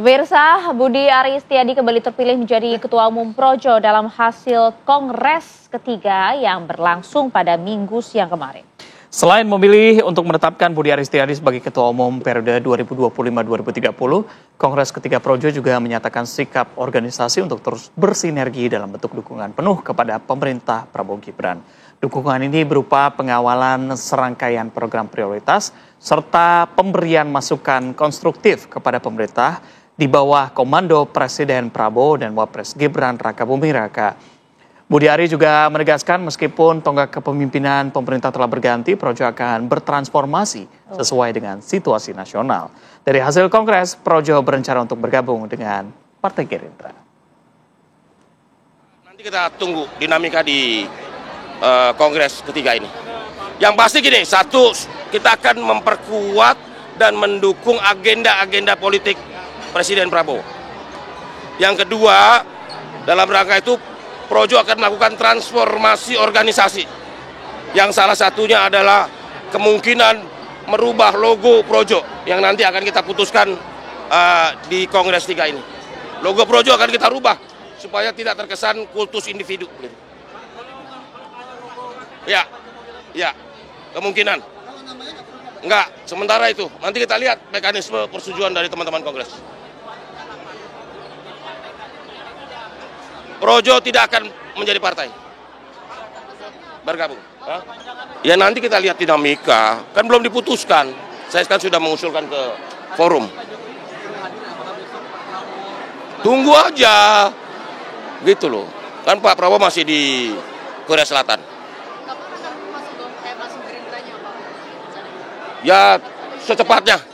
Pemirsa, Budi Aris Setiadi kembali terpilih menjadi Ketua Umum Projo dalam hasil Kongres ketiga yang berlangsung pada Minggu siang kemarin. Selain memilih untuk menetapkan Budi Aris Setiadi sebagai Ketua Umum periode 2025-2030, Kongres ketiga Projo juga menyatakan sikap organisasi untuk terus bersinergi dalam bentuk dukungan penuh kepada pemerintah Prabowo Gibran. Dukungan ini berupa pengawalan serangkaian program prioritas serta pemberian masukan konstruktif kepada pemerintah di bawah komando Presiden Prabowo dan Wapres Gibran Rakabuming Raka. Budi Ari juga menegaskan meskipun tonggak kepemimpinan pemerintah telah berganti, Projo akan bertransformasi sesuai dengan situasi nasional. Dari hasil Kongres, Projo berencana untuk bergabung dengan Partai Gerindra. Nanti kita tunggu dinamika di Kongres ketiga ini. Yang pasti gini, satu, kita akan memperkuat dan mendukung agenda-agenda politik Presiden Prabowo. Yang kedua, dalam rangka itu Projo akan melakukan transformasi organisasi. Yang salah satunya adalah kemungkinan merubah logo Projo yang nanti akan kita putuskan di Kongres 3 ini. Logo Projo akan kita rubah supaya tidak terkesan kultus individu. Ya, kemungkinan. Enggak, sementara itu. Nanti kita lihat mekanisme persetujuan dari teman-teman Kongres. Projo tidak akan menjadi partai. Bergabung. Ya nanti kita lihat dinamika. Kan belum diputuskan. Saya kan sudah mengusulkan ke forum. Tunggu aja. Gitu loh. Kan Pak Prabowo masih di Korea Selatan. Ya secepatnya.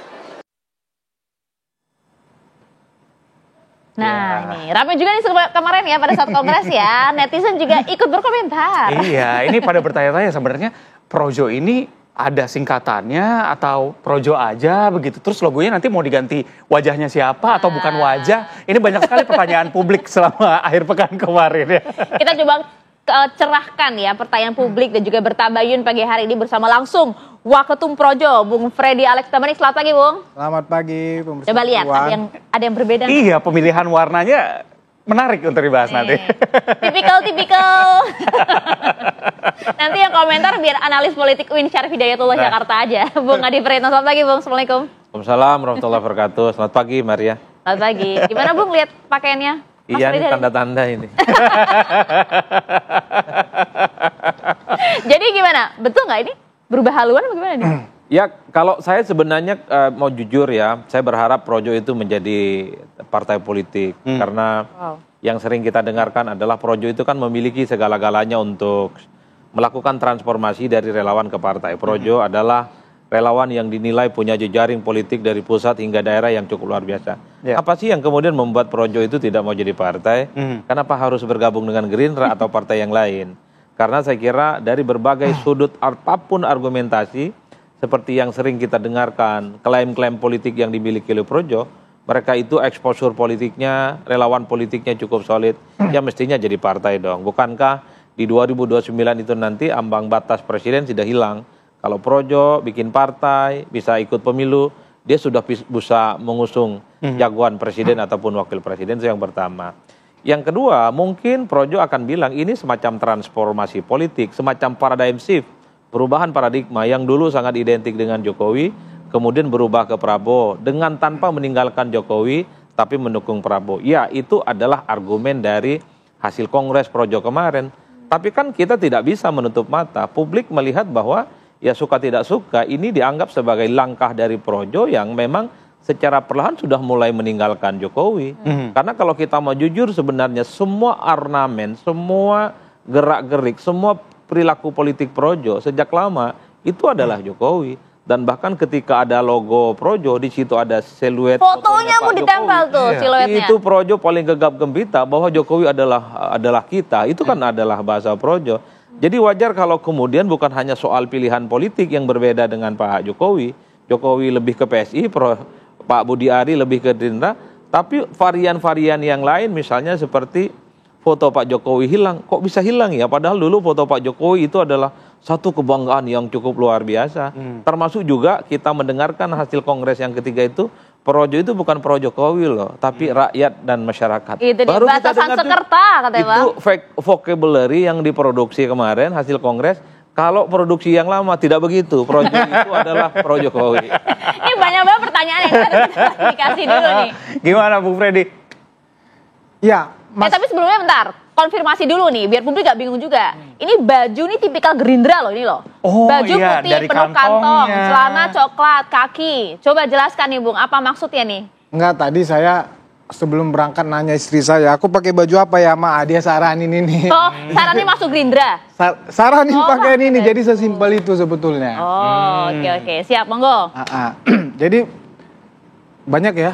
Nah, ini ramai juga nih kemarin ya pada saat Kongres ya, netizen juga ikut berkomentar. Iya, ini pada bertanya-tanya sebenarnya Projo ini ada singkatannya atau Projo aja begitu. Terus logonya nanti mau diganti wajahnya siapa atau bukan wajah. Ini banyak sekali pertanyaan publik selama akhir pekan kemarin ya. Kita coba cerahkan ya pertanyaan publik dan juga bertabayun pagi hari ini bersama langsung Waketum Projo, Bung Freddy Alex Tamanik. Selamat pagi, Bung. Selamat pagi, pemirsa. Coba lihat, ada yang berbeda. Iya, pemilihan warnanya menarik untuk dibahas nanti. Tipikal. Nanti yang komentar biar analis politik UIN Syarif Hidayatullah Jakarta aja. Bung Adi Prayitno, selamat pagi, Bung. Assalamualaikum. Waalaikumsalam warahmatullahi wabarakatuh. Selamat pagi, Maria. Selamat pagi. Gimana, Bung, lihat pakaiannya? Mas Iya, ini tanda-tanda ini. Jadi gimana? Betul nggak ini? Berubah haluan atau gimana nih? Ya, kalau saya sebenarnya mau jujur ya, saya berharap Projo itu menjadi partai politik. Karena yang sering kita dengarkan adalah Projo itu kan memiliki segala-galanya untuk melakukan transformasi dari relawan ke partai. Projo adalah relawan yang dinilai punya jejaring politik dari pusat hingga daerah yang cukup luar biasa. Apa sih yang kemudian membuat Projo itu tidak mau jadi partai? Kenapa harus bergabung dengan Gerindra atau partai yang lain? Karena saya kira dari berbagai sudut apapun argumentasi, seperti yang sering kita dengarkan, klaim-klaim politik yang dimiliki oleh Projo, mereka itu exposure politiknya, relawan politiknya cukup solid, ya mestinya jadi partai dong. Bukankah di 2029 itu nanti ambang batas presiden sudah hilang? Kalau Projo bikin partai, bisa ikut pemilu, dia sudah bisa mengusung jagoan presiden ataupun wakil presiden, itu yang pertama. Yang kedua, mungkin Projo akan bilang ini semacam transformasi politik, semacam paradigm shift, perubahan paradigma yang dulu sangat identik dengan Jokowi, kemudian berubah ke Prabowo, dengan tanpa meninggalkan Jokowi, tapi mendukung Prabowo. Ya, itu adalah argumen dari hasil Kongres Projo kemarin. Tapi kan kita tidak bisa menutup mata, publik melihat bahwa ya suka tidak suka, ini dianggap sebagai langkah dari Projo yang memang secara perlahan sudah mulai meninggalkan Jokowi. Karena kalau kita mau jujur sebenarnya semua ornamen, semua gerak-gerik, semua perilaku politik Projo sejak lama itu adalah Jokowi. Dan bahkan ketika ada logo Projo, di situ ada siluet fotonya mau ditempel tuh siluetnya. Itu Projo paling gegap gempita bahwa Jokowi adalah kita. Itu kan adalah bahasa Projo. Jadi wajar kalau kemudian bukan hanya soal pilihan politik yang berbeda dengan Pak Jokowi. Jokowi lebih ke PSI, Pak Budi Ari lebih ke Gerindra, tapi varian-varian yang lain misalnya seperti foto Pak Jokowi hilang. Kok bisa hilang ya? Padahal dulu foto Pak Jokowi itu adalah satu kebanggaan yang cukup luar biasa. Termasuk juga kita mendengarkan hasil kongres yang ketiga itu, projo itu bukan pro Jokowi loh, tapi rakyat dan masyarakat. Itu baru kita dengar sekerta, katanya Bang. Itu vocabulary yang diproduksi kemarin hasil kongres. Kalau produksi yang lama tidak begitu, projo itu adalah pro Jokowi. Ini banyak banget pertanyaan yang harus kita dikasih dulu nih. Gimana Bung Freddy? Ya, Tapi sebelumnya bentar, konfirmasi dulu nih, biar publik gak bingung juga. Ini baju nih tipikal Gerindra loh ini loh. Oh, baju iya, putih dari penuh kantong, kantongnya. celana coklat, kaki. Coba jelaskan nih Bung, apa maksudnya nih? enggak, tadi saya sebelum berangkat nanya istri saya, aku pakai baju apa ya, Ma? Dia saranin ini. Oh, sarannya masuk Gerindra. Saranin Oh, pakai ini, gitu. jadi sesimpel itu sebetulnya. Oh, oke. Siap, monggo. Jadi banyak ya.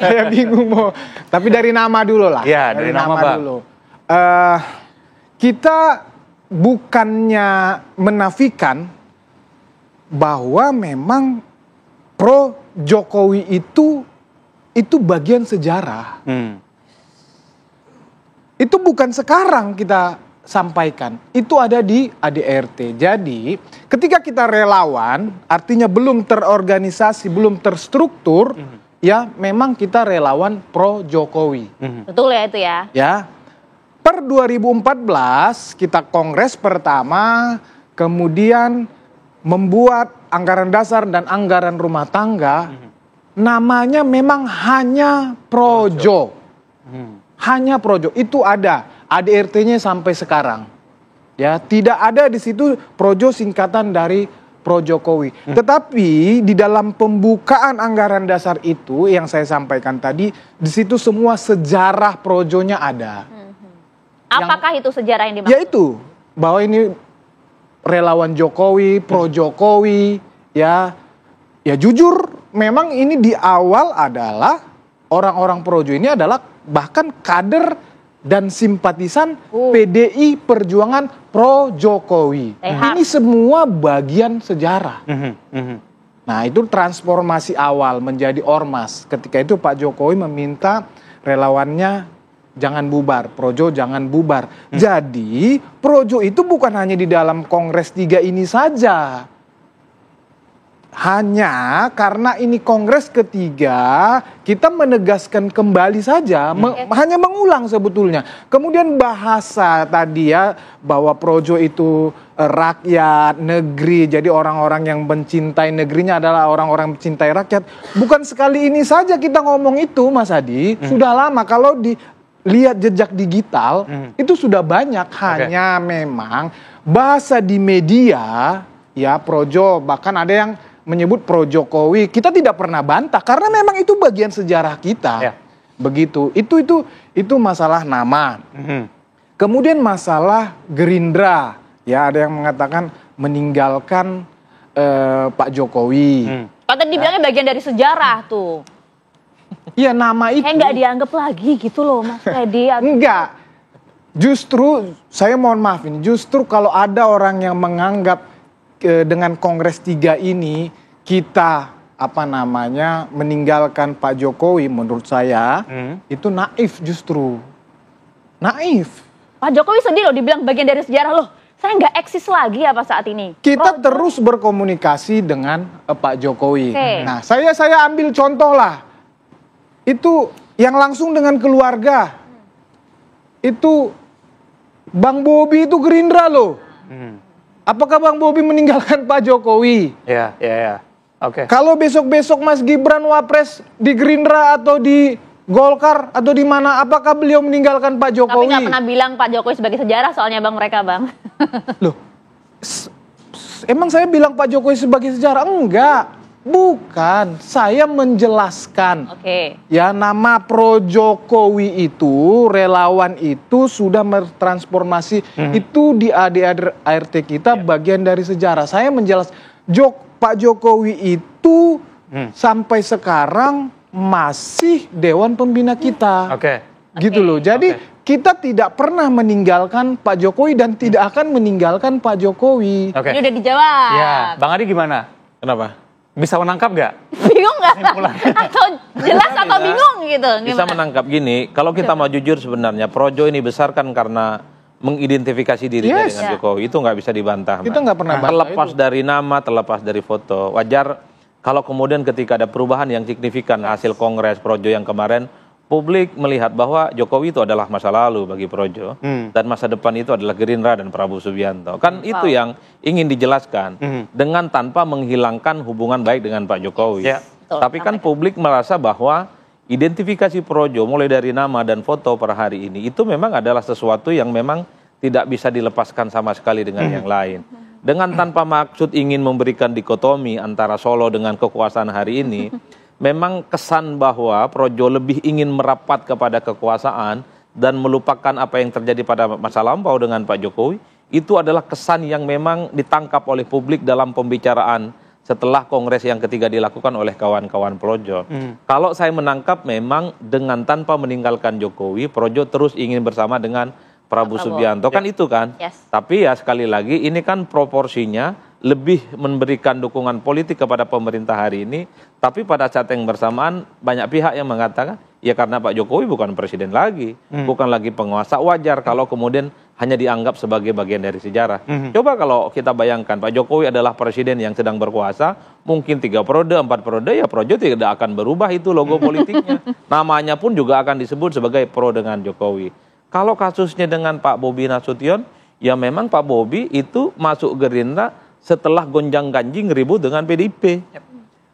Saya bingung mau. Tapi dari nama dulu lah. Ya, dari nama, Bang. dulu. Kita bukannya menafikan bahwa memang pro Jokowi itu bagian sejarah. Itu bukan sekarang kita sampaikan. Itu ada di ADRT. Jadi ketika kita relawan, artinya belum terorganisasi, belum terstruktur, ya memang kita relawan pro Jokowi. Betul ya itu ya. Ya. Per 2014 kita kongres pertama, kemudian membuat anggaran dasar dan anggaran rumah tangga, namanya memang hanya Projo. Hanya Projo. Itu ada ADRT-nya sampai sekarang. Ya, tidak ada di situ Projo singkatan dari Pro Jokowi. Tetapi di dalam pembukaan anggaran dasar itu yang saya sampaikan tadi, di situ semua sejarah Projonya ada. Apakah itu sejarah yang dimaksud? Yaitu bahwa ini relawan Jokowi, pro Jokowi, ya jujur memang ini di awal adalah orang-orang projo ini adalah bahkan kader dan simpatisan PDI Perjuangan pro Jokowi. Ini semua bagian sejarah. Nah itu transformasi awal menjadi ormas. Ketika itu Pak Jokowi meminta relawannya jangan bubar, Projo jangan bubar. Jadi Projo itu bukan hanya di dalam Kongres 3 ini saja. Hanya karena ini Kongres ketiga, kita menegaskan kembali saja, hanya mengulang sebetulnya. Kemudian bahasa tadi ya, bahwa Projo itu rakyat, negeri, jadi orang-orang yang mencintai negerinya adalah orang-orang mencintai rakyat. Bukan sekali ini saja kita ngomong itu Mas Adi, sudah lama. Kalau lihat jejak digital itu sudah banyak, hanya memang bahasa di media ya Projo, bahkan ada yang menyebut pro Jokowi, kita tidak pernah bantah karena memang itu bagian sejarah kita. Begitu. Itu masalah nama. Kemudian masalah Gerindra, ya ada yang mengatakan meninggalkan Pak Jokowi. Kata dibilangnya bagian dari sejarah tuh. Iya, nama itu. Nggak dianggap lagi gitu loh Mas Freddy. Enggak. Justru, saya mohon maaf ini, justru kalau ada orang yang menganggap dengan Kongres 3 ini kita meninggalkan Pak Jokowi, menurut saya itu naif justru. Naif. Pak Jokowi sedih loh dibilang bagian dari sejarah loh. Saya nggak eksis lagi apa saat ini. Kita terus berkomunikasi dengan Pak Jokowi. Nah, saya ambil contoh lah. Itu yang langsung dengan keluarga. Itu Bang Bobi itu Gerindra loh. Apakah Bang Bobi meninggalkan Pak Jokowi? Ya. Oke. Kalau besok-besok Mas Gibran Wapres di Gerindra atau di Golkar atau di mana, apakah beliau meninggalkan Pak Jokowi? Tapi nggak pernah bilang Pak Jokowi sebagai sejarah soalnya Bang mereka Bang. Loh, emang saya bilang Pak Jokowi sebagai sejarah? Enggak. Bukan, saya menjelaskan. Ya, nama pro Jokowi itu, relawan itu sudah bertransformasi. Itu di ADRT kita bagian dari sejarah. Saya menjelaskan, Pak Jokowi itu sampai sekarang masih Dewan Pembina kita. Gitu loh. Jadi kita tidak pernah meninggalkan Pak Jokowi dan tidak akan meninggalkan Pak Jokowi. Ini udah dijawab. Ya, Bang Adi gimana? Kenapa? Bisa menangkap nggak? Bingung nggak? Atau jelas atau bingung gitu? Bisa menangkap gini, kalau kita mau jujur sebenarnya Projo ini besar kan karena mengidentifikasi dirinya Yes. dengan Jokowi. Itu nggak bisa dibantah. Kita nggak pernah bantah terlepas itu. dari nama, terlepas dari foto. Wajar kalau kemudian ketika ada perubahan yang signifikan hasil Kongres Projo yang kemarin, publik melihat bahwa Jokowi itu adalah masa lalu bagi Projo dan masa depan itu adalah Gerindra dan Prabowo Subianto. Kan itu yang ingin dijelaskan dengan tanpa menghilangkan hubungan baik dengan Pak Jokowi. Ya. Tapi kan publik merasa bahwa identifikasi Projo mulai dari nama dan foto per hari ini itu memang adalah sesuatu yang memang tidak bisa dilepaskan sama sekali dengan yang lain. Dengan tanpa maksud ingin memberikan dikotomi antara Solo dengan kekuasaan hari ini, memang kesan bahwa Projo lebih ingin merapat kepada kekuasaan dan melupakan apa yang terjadi pada masa lampau dengan Pak Jokowi, itu adalah kesan yang memang ditangkap oleh publik dalam pembicaraan setelah Kongres yang ketiga dilakukan oleh kawan-kawan Projo. Kalau saya menangkap memang dengan tanpa meninggalkan Jokowi, Projo terus ingin bersama dengan Prabowo Subianto. Kan itu kan? Yes. Tapi ya sekali lagi ini kan proporsinya lebih memberikan dukungan politik kepada pemerintah hari ini. Tapi pada saat yang bersamaan banyak pihak yang mengatakan ya karena Pak Jokowi bukan presiden lagi, bukan lagi penguasa, wajar kalau kemudian hanya dianggap sebagai bagian dari sejarah. Coba kalau kita bayangkan Pak Jokowi adalah presiden yang sedang berkuasa, mungkin 3 periode, 4 periode, ya Projo tidak akan berubah itu logo politiknya. Namanya pun juga akan disebut sebagai pro dengan Jokowi. Kalau kasusnya dengan Pak Bobi Nasution, ya memang Pak Bobi itu masuk Gerindra setelah gonjang-ganjing ribut dengan PDIP.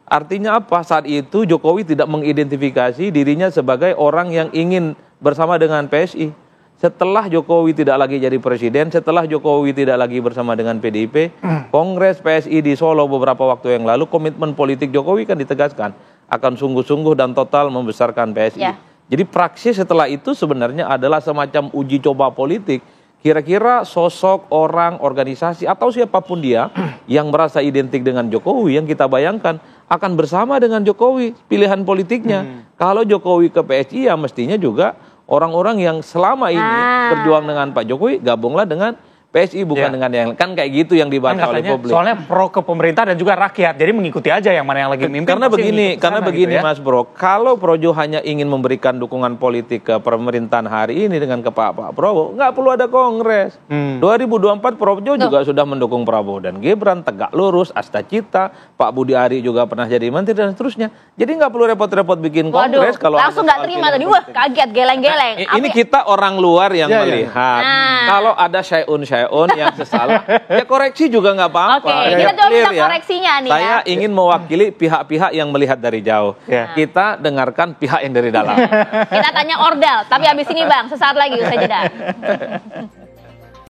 Artinya apa? Saat itu Jokowi tidak mengidentifikasi dirinya sebagai orang yang ingin bersama dengan PSI. Setelah Jokowi tidak lagi jadi presiden, setelah Jokowi tidak lagi bersama dengan PDIP, Kongres PSI di Solo beberapa waktu yang lalu, komitmen politik Jokowi kan ditegaskan akan sungguh-sungguh dan total membesarkan PSI. Ya. Jadi praksi setelah itu sebenarnya adalah semacam uji coba politik. Kira-kira sosok orang, organisasi atau siapapun dia yang merasa identik dengan Jokowi, yang kita bayangkan akan bersama dengan Jokowi pilihan politiknya. Kalau Jokowi ke PSI ya mestinya juga orang-orang yang selama ini berjuang dengan Pak Jokowi gabunglah dengan PSI bukan dengan yang kan kayak gitu yang dibantah oleh publik. Soalnya pro ke pemerintah dan juga rakyat, jadi mengikuti aja yang mana yang lagi mimpin. Karena pasti begini, ngikut sana gitu ya. Mas Bro, kalau Projo hanya ingin memberikan dukungan politik ke pemerintahan hari ini dengan ke Pak Prabowo, nggak perlu ada Kongres. 2024 Projo juga sudah mendukung Prabowo dan Gibran, tegak lurus, asta cita, Pak Budi Ari juga pernah jadi menteri dan seterusnya. Jadi nggak perlu repot-repot bikin Kongres. Kalau langsung nggak terima tadi, wah kaget, geleng-geleng. Ini kita orang luar yang melihat. Kalau ada syai'un yang sesalah, ya koreksi juga nggak apa-apa. Oke, kita coba minta koreksinya nih. Saya ingin mewakili pihak-pihak yang melihat dari jauh. Kita dengarkan pihak yang dari dalam. Kita tanya Ordal, tapi habis ini Bang, sesaat lagi usai jeda.